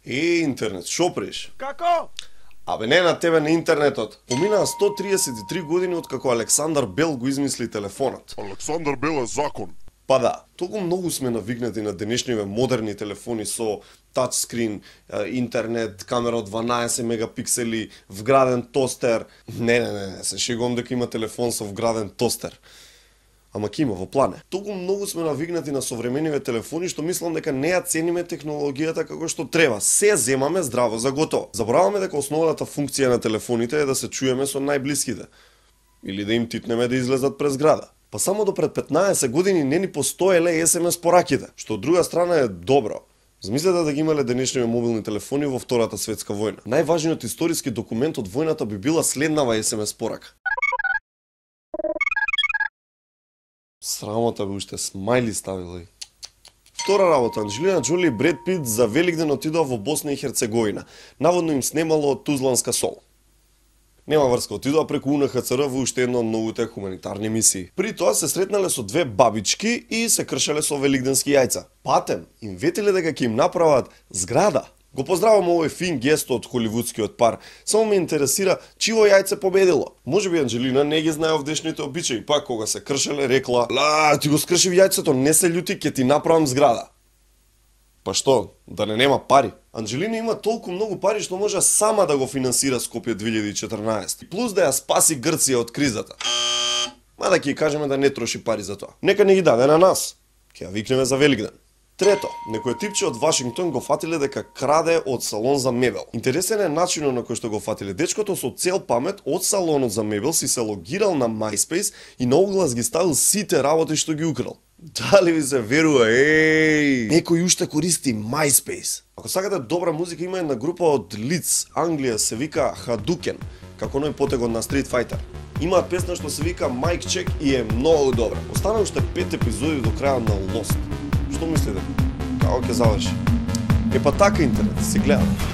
Интернет, шо преш? Како? Абе не на тебе на интернетот. Поминаа 133 години откако Александар Бел го измисли телефонот. Александар Бел е закон. Па да, толку многу сме навигнати на денешниве модерни телефони со тачскрин, интернет, камера од 12 мегапиксели, вграден тостер. Не, се шегувам дека има телефон со вграден тостер. Ама ки има во плане. Толку многу сме навигнати на современиве телефони што мислам дека не ја цениме технологијата како што треба. Се земаме здраво за готово. Забораваме дека основната функција на телефоните е да се чуеме со најблиските или да им титнеме да излезат през града. Па само до пред 15 години не ни постоеле SMS пораките, што од друга страна е добро. Змислете да ги имале денешниве мобилни телефони во Втората светска војна. Најважниот историски документ од војната би била следнава SMS порака. Срамота бе, уште смајли ставила и. Втора работа, Анџелина Џоли и Бред Пит за Великден отидоа во Босна и Херцеговина. Наводно им снемало Тузланска сол. Нема врска, отидоа преку УНХЦР во уште една од многуте хуманитарни мисии. При тоа се сретнале со две бабички и се кршеле со великденски јајца. Патем, им ветеле дека ќе им направат зграда. Го поздравам овој фин гест од холивудскиот пар. Само ме интересира чиво јајце победило. Можеби Анџелина не ги знае овдешните обичаи, па кога се кршеле рекла: "Ла, ти го скршив јајцето, не се љути, ќе ти направам зграда." Па што, да не нема пари? Анџелина има толку многу пари што може сама да го финансира Скопје 2014. Плюс да ја спаси Грција од кризата. Мада ќе кажеме да не троши пари за тоа. Нека не ги даде на нас. Ќе ја викнеме за Великден. Трето, некој типче од Вашингтон го фатиле дека краде од салон за мебел. Интересен е начинот на кој што го фатиле. Дечкото со цел памет од салонот за мебел си се логирал на MySpace и на оглас ги ставил сите работи што ги украл. Дали ви се верува? Некој уште користи MySpace. Ако сакате добра музика, има една група од Лиц, Англија, се вика Hadouken, како оној потегот на Street Fighter. Имаат песна што се вика Mic Check и е многу добра. Остана уште 5 епизоди до крајот на Lost. Што мислите? Како ќе заврши? Е па така интернет, се гледа.